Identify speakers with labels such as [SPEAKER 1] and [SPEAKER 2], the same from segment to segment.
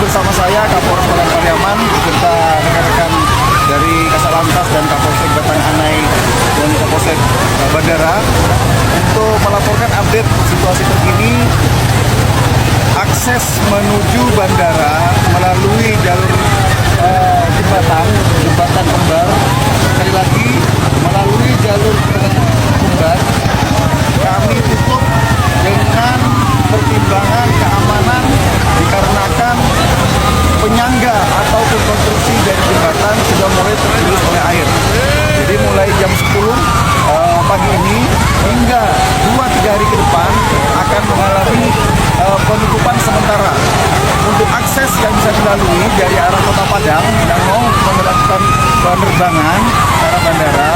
[SPEAKER 1] bersama saya Kapolres Padang Pariaman beserta rekan-rekan dari Kasalantas dan Kapolsek Batang Anai dan Kapolsek Bandara untuk melaporkan update situasi terkini akses menuju bandara melalui jalur jembatan kembar. Sekali lagi melalui jalur kembar kami tutup dengan pertimbangan keamanan dikarenakan penyangga ataupun konstruksi dari jembatan sudah mulai tergerus oleh air. Jadi mulai jam 10 pagi ini hingga 2-3 hari ke depan akan mengalami penutupan sementara. Untuk akses yang bisa dilalui dari arah Kota Padang yang mau melakukan penerbangan ke arah bandara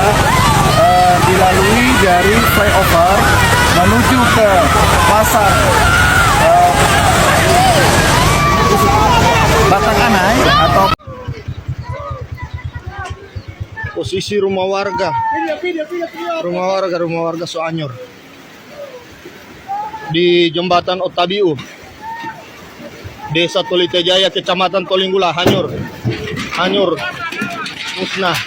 [SPEAKER 1] dilalui dari flyover menuju ke pasar Batang Anai atau posisi rumah warga Soanyur di jembatan Otabiu, Desa Tolitejaya, Kecamatan Tolinggula, hanyur, musnah.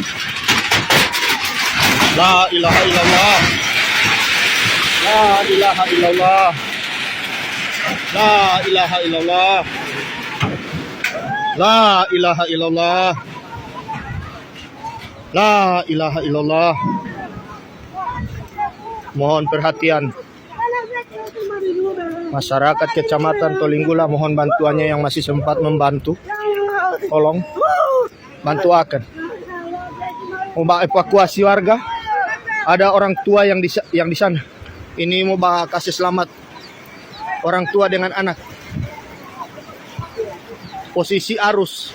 [SPEAKER 1] La ilaha illallah, la ilaha illallah, la ilaha illallah, la ilaha illallah, la ilaha illallah. Mohon perhatian masyarakat Kecamatan Tolinggula, mohon bantuannya yang masih sempat membantu, tolong bantu akan evakuasi warga. Ada orang tua yang di sana. Ini mau kasih selamat orang tua dengan anak. Posisi arus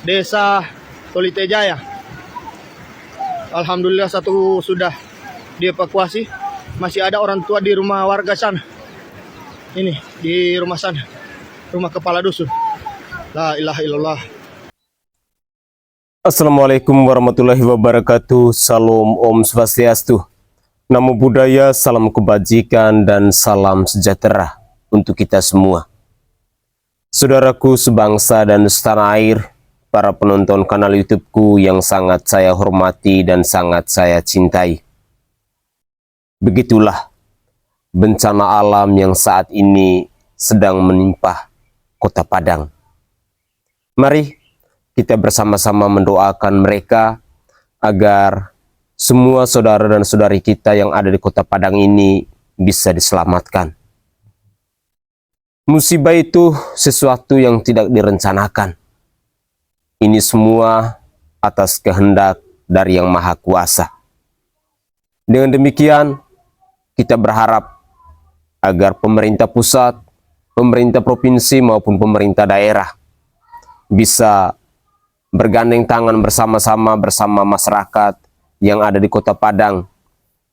[SPEAKER 1] Desa Tolitejaya. Alhamdulillah satu sudah dievakuasi. Masih ada orang tua di rumah warga sana. Ini di rumah sana, rumah kepala dusun. La ilaha illallah.
[SPEAKER 2] Assalamualaikum warahmatullahi wabarakatuh. Salam Om Swastiastu. Namo Buddhaya, salam kebajikan dan salam sejahtera untuk kita semua. Saudaraku sebangsa dan setanah air, para penonton kanal YouTubeku yang sangat saya hormati dan sangat saya cintai. Begitulah bencana alam yang saat ini sedang menimpa Kota Padang. Mari kita bersama-sama mendoakan mereka agar semua saudara dan saudari kita yang ada di Kota Padang ini bisa diselamatkan. Musibah itu sesuatu yang tidak direncanakan. Ini semua atas kehendak dari Yang Maha Kuasa. Dengan demikian, kita berharap agar pemerintah pusat, pemerintah provinsi maupun pemerintah daerah bisa bergandeng tangan bersama-sama bersama masyarakat yang ada di Kota Padang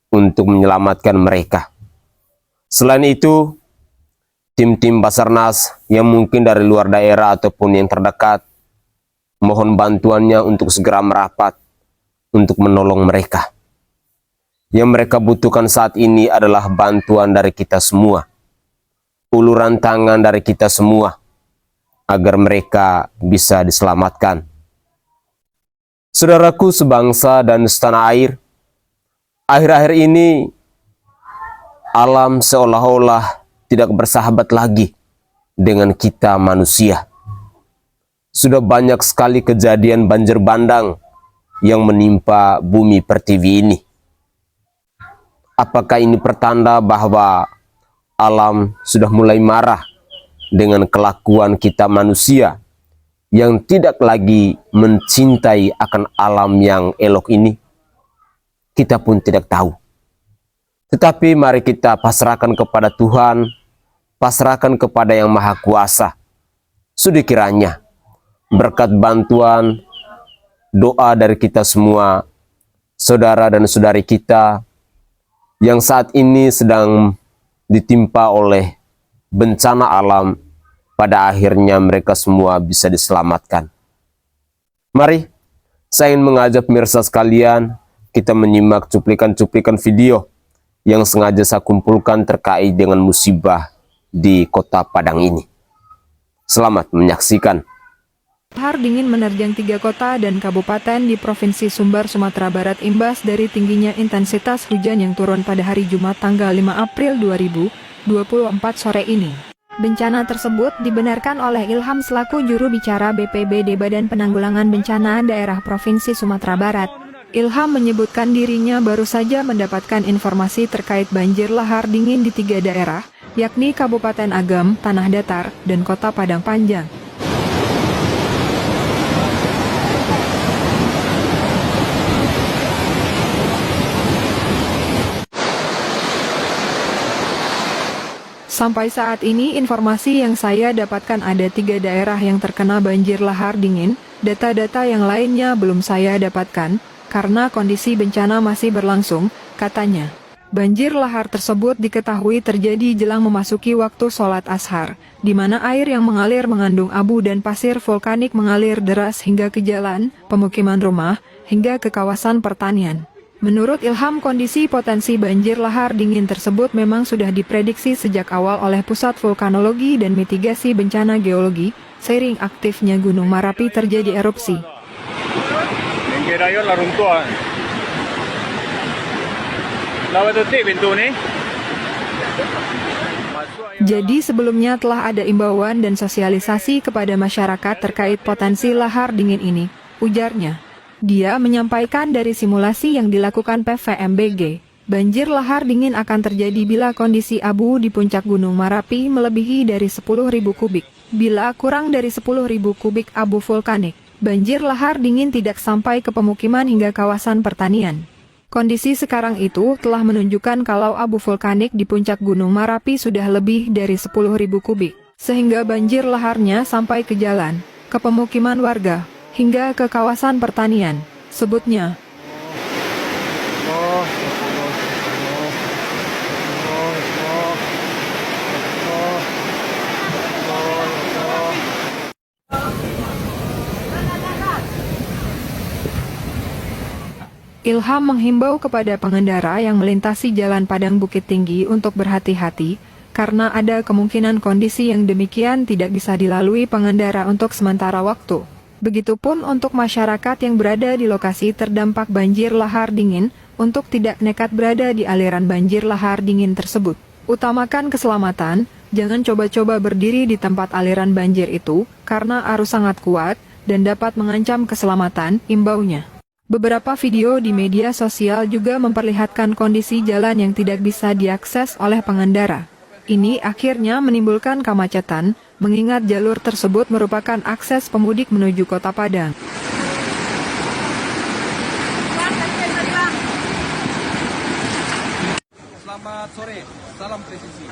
[SPEAKER 2] untuk menyelamatkan mereka. Selain itu, tim-tim Basarnas yang mungkin dari luar daerah ataupun yang terdekat, mohon bantuannya untuk segera merapat untuk menolong mereka. Yang mereka butuhkan saat ini adalah bantuan dari kita semua, uluran tangan dari kita semua, agar mereka bisa diselamatkan. Saudaraku sebangsa dan setanah air, akhir-akhir ini alam seolah-olah tidak bersahabat lagi dengan kita manusia. Sudah banyak sekali kejadian banjir bandang yang menimpa bumi pertiwi ini. Apakah ini pertanda bahwa alam sudah mulai marah dengan kelakuan kita manusia yang tidak lagi mencintai akan alam yang elok ini? Kita pun tidak tahu. Tetapi mari kita pasrahkan kepada Tuhan, pasrahkan kepada Yang Maha Kuasa. Sudah kiranya berkat bantuan, doa dari kita semua, saudara dan saudari kita yang saat ini sedang ditimpa oleh bencana alam, pada akhirnya mereka semua bisa diselamatkan. Mari, saya ingin mengajak pemirsa sekalian, kita menyimak cuplikan-cuplikan video yang sengaja saya kumpulkan terkait dengan musibah di Kota Padang ini. Selamat menyaksikan.
[SPEAKER 3] Lahar dingin menerjang 3 kota dan kabupaten di Provinsi Sumbar, Sumatera Barat imbas dari tingginya intensitas hujan yang turun pada hari Jumat tanggal 5 April 2024 sore ini. Bencana tersebut dibenarkan oleh Ilham selaku juru bicara BPBD Badan Penanggulangan Bencana Daerah Provinsi Sumatera Barat. Ilham menyebutkan dirinya baru saja mendapatkan informasi terkait banjir lahar dingin di 3 daerah, yakni Kabupaten Agam, Tanah Datar, dan Kota Padang Panjang. Sampai saat ini informasi yang saya dapatkan ada 3 daerah yang terkena banjir lahar dingin. Data-data yang lainnya belum saya dapatkan, karena kondisi bencana masih berlangsung, katanya. Banjir lahar tersebut diketahui terjadi jelang memasuki waktu sholat ashar, di mana air yang mengalir mengandung abu dan pasir vulkanik mengalir deras hingga ke jalan, pemukiman rumah, hingga ke kawasan pertanian. Menurut Ilham, kondisi potensi banjir lahar dingin tersebut memang sudah diprediksi sejak awal oleh Pusat Vulkanologi dan Mitigasi Bencana Geologi, seiring aktifnya Gunung Merapi terjadi erupsi. Jadi sebelumnya telah ada imbauan dan sosialisasi kepada masyarakat terkait potensi lahar dingin ini, ujarnya. Dia menyampaikan dari simulasi yang dilakukan PVMBG, banjir lahar dingin akan terjadi bila kondisi abu di puncak Gunung Merapi melebihi dari 10.000 kubik. Bila kurang dari 10.000 kubik abu vulkanik, banjir lahar dingin tidak sampai ke pemukiman hingga kawasan pertanian. Kondisi sekarang itu telah menunjukkan kalau abu vulkanik di puncak Gunung Merapi sudah lebih dari 10.000 kubik, sehingga banjir laharnya sampai ke jalan, ke pemukiman warga, hingga ke kawasan pertanian, sebutnya. Ilham menghimbau kepada pengendara yang melintasi jalan Padang Bukit Tinggi untuk berhati-hati, karena ada kemungkinan kondisi yang demikian tidak bisa dilalui pengendara untuk sementara waktu. Begitupun untuk masyarakat yang berada di lokasi terdampak banjir lahar dingin, untuk tidak nekat berada di aliran banjir lahar dingin tersebut. Utamakan keselamatan, jangan coba-coba berdiri di tempat aliran banjir itu, karena arus sangat kuat, dan dapat mengancam keselamatan, imbaunya. Beberapa video di media sosial juga memperlihatkan kondisi jalan yang tidak bisa diakses oleh pengendara. Ini akhirnya menimbulkan kemacetan, mengingat jalur tersebut merupakan akses pemudik menuju Kota Padang.
[SPEAKER 4] Selamat sore, salam presisi.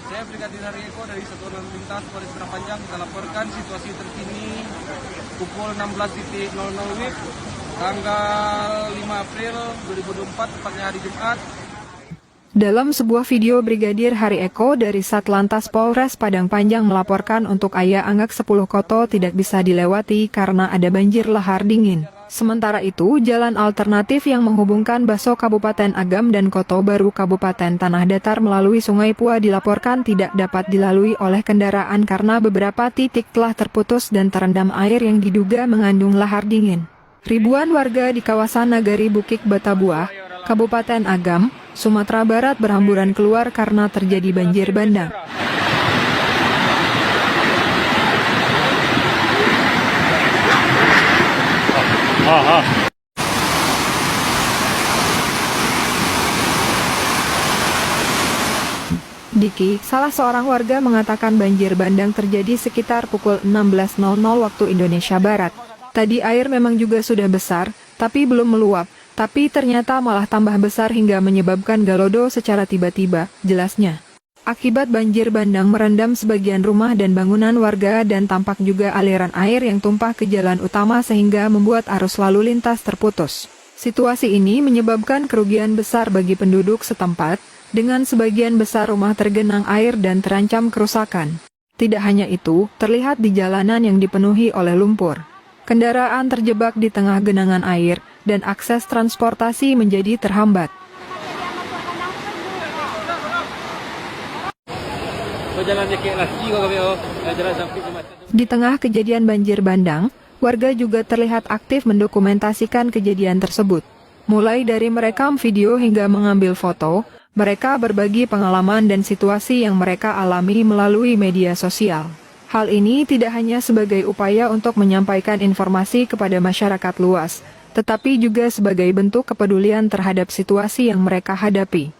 [SPEAKER 4] Saya Brigadir Hari Eko dari Satuan Lalu Lintas Polres Padang Panjang melaporkan situasi terkini pukul 16.00 WIB tanggal 5 April 2024, tepatnya hari Jumat.
[SPEAKER 3] Dalam sebuah video, Brigadir Hari Eko dari Satlantas Polres Padang Panjang melaporkan untuk Aya Anggak 10 Koto tidak bisa dilewati karena ada banjir lahar dingin. Sementara itu, jalan alternatif yang menghubungkan Baso Kabupaten Agam dan Koto Baru Kabupaten Tanah Datar melalui Sungai Pua dilaporkan tidak dapat dilalui oleh kendaraan karena beberapa titik telah terputus dan terendam air yang diduga mengandung lahar dingin. Ribuan warga di kawasan Nagari Bukit Batabuah, Kabupaten Agam, Sumatera Barat berhamburan keluar karena terjadi banjir bandang. Diki, salah seorang warga mengatakan banjir bandang terjadi sekitar pukul 16.00 waktu Indonesia Barat. Tadi air memang juga sudah besar, tapi belum meluap. Tapi ternyata malah tambah besar hingga menyebabkan galodo secara tiba-tiba, jelasnya. Akibat banjir bandang merendam sebagian rumah dan bangunan warga dan tampak juga aliran air yang tumpah ke jalan utama sehingga membuat arus lalu lintas terputus. Situasi ini menyebabkan kerugian besar bagi penduduk setempat, dengan sebagian besar rumah tergenang air dan terancam kerusakan. Tidak hanya itu, terlihat di jalanan yang dipenuhi oleh lumpur. Kendaraan terjebak di tengah genangan air, dan akses transportasi menjadi terhambat.
[SPEAKER 4] jalannya kayak lagi kami jalan sampai ke macet.
[SPEAKER 3] Di tengah kejadian banjir bandang, warga juga terlihat aktif mendokumentasikan kejadian tersebut. Mulai dari merekam video hingga mengambil foto, mereka berbagi pengalaman dan situasi yang mereka alami melalui media sosial. Hal ini tidak hanya sebagai upaya untuk menyampaikan informasi kepada masyarakat luas, tetapi juga sebagai bentuk kepedulian terhadap situasi yang mereka hadapi.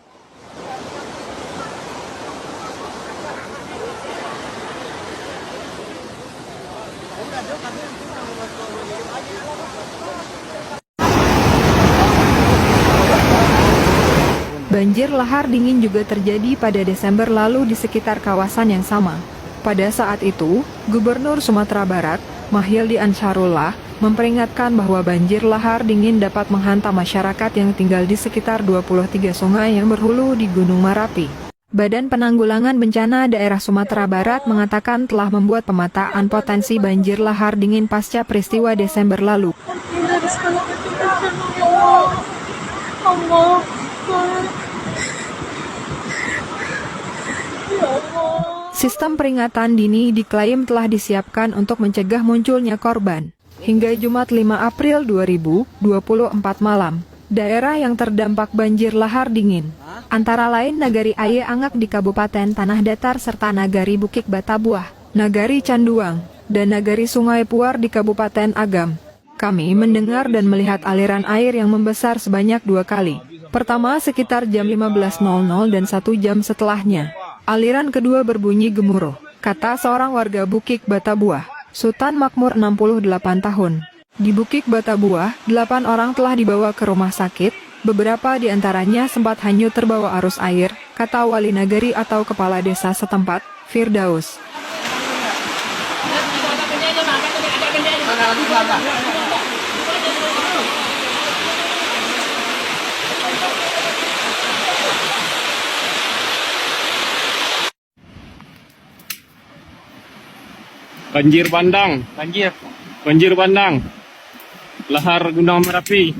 [SPEAKER 3] Banjir lahar dingin juga terjadi pada Desember lalu di sekitar kawasan yang sama. Pada saat itu, Gubernur Sumatera Barat, Mahyildi Ansarullah, memperingatkan bahwa banjir lahar dingin dapat menghantam masyarakat yang tinggal di sekitar 23 sungai yang berhulu di Gunung Merapi. Badan Penanggulangan Bencana Daerah Sumatera Barat mengatakan telah membuat pemetaan potensi banjir lahar dingin pasca peristiwa Desember lalu. Sistem peringatan dini diklaim telah disiapkan untuk mencegah munculnya korban. Hingga Jumat 5 April 2024 malam, daerah yang terdampak banjir lahar dingin, antara lain Nagari Aye Angak di Kabupaten Tanah Datar serta Nagari Bukit Batabuah, Nagari Canduang, dan Nagari Sungai Puar di Kabupaten Agam. Kami mendengar dan melihat aliran air yang membesar sebanyak 2 kali. Pertama sekitar jam 15.00 dan 1 jam setelahnya. Aliran kedua berbunyi gemuruh, kata seorang warga Bukit Batabuah, Sultan Makmur 68 tahun. Di Bukit Batabuah, 8 orang telah dibawa ke rumah sakit, beberapa di antaranya sempat hanyut terbawa arus air, kata wali nagari atau kepala desa setempat, Firdaus.
[SPEAKER 5] Banjir bandang, banjir bandang, lahar Gunung Merapi.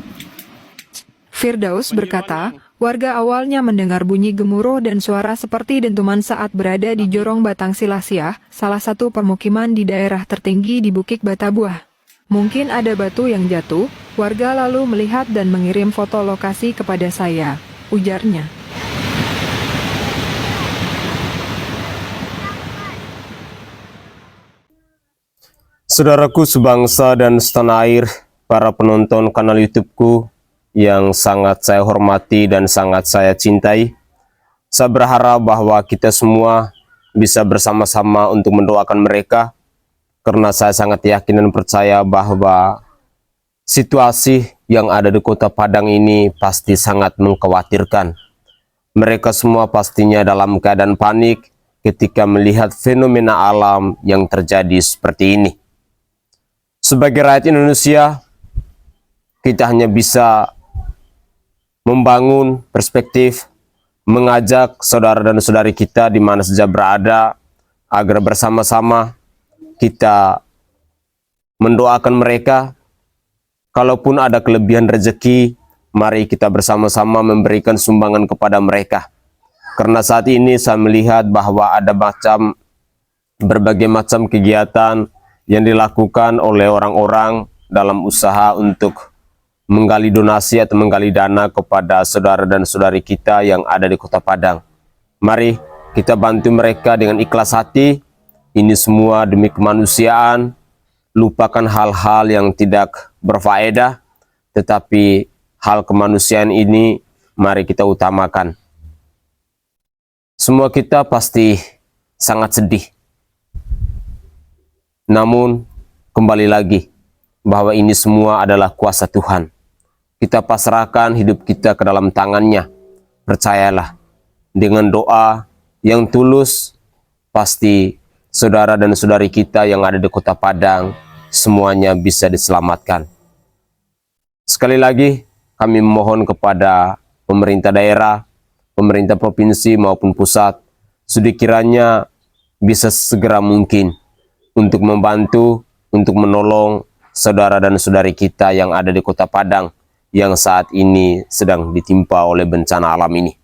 [SPEAKER 3] Firdaus berkata, warga awalnya mendengar bunyi gemuruh dan suara seperti dentuman saat berada di Jorong Batang Silasiah, salah satu permukiman di daerah tertinggi di Bukit Batabuah. Mungkin ada batu yang jatuh, warga lalu melihat dan mengirim foto lokasi kepada saya, ujarnya.
[SPEAKER 2] Saudaraku sebangsa dan setanah air, para penonton kanal YouTube-ku yang sangat saya hormati dan sangat saya cintai. Saya berharap bahwa kita semua bisa bersama-sama untuk mendoakan mereka, karena saya sangat yakin dan percaya bahwa situasi yang ada di Kota Padang ini pasti sangat mengkhawatirkan. Mereka semua pastinya dalam keadaan panik ketika melihat fenomena alam yang terjadi seperti ini. Sebagai rakyat Indonesia, kita hanya bisa membangun perspektif, mengajak saudara dan saudari kita di mana saja berada, agar bersama-sama kita mendoakan mereka. Kalaupun ada kelebihan rezeki, mari kita bersama-sama memberikan sumbangan kepada mereka. Karena saat ini saya melihat bahwa ada berbagai macam kegiatan yang dilakukan oleh orang-orang dalam usaha untuk menggali donasi atau menggali dana kepada saudara dan saudari kita yang ada di Kota Padang. Mari kita bantu mereka dengan ikhlas hati. Ini semua demi kemanusiaan. Lupakan hal-hal yang tidak berfaedah, tetapi hal kemanusiaan ini mari kita utamakan. Semua kita pasti sangat sedih. Namun, kembali lagi, bahwa ini semua adalah kuasa Tuhan. Kita pasrahkan hidup kita ke dalam tangannya. Percayalah, dengan doa yang tulus, pasti saudara dan saudari kita yang ada di Kota Padang, semuanya bisa diselamatkan. Sekali lagi, kami memohon kepada pemerintah daerah, pemerintah provinsi maupun pusat, sedikiranya bisa segera mungkin untuk membantu, untuk menolong saudara dan saudari kita yang ada di Kota Padang yang saat ini sedang ditimpa oleh bencana alam ini.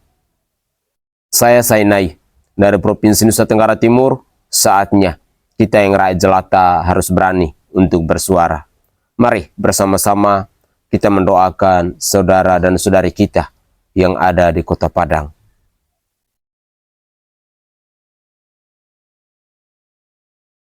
[SPEAKER 2] Saya Sainai, dari Provinsi Nusa Tenggara Timur, saatnya kita yang rakyat jelata harus berani untuk bersuara. Mari bersama-sama kita mendoakan saudara dan saudari kita yang ada di Kota Padang.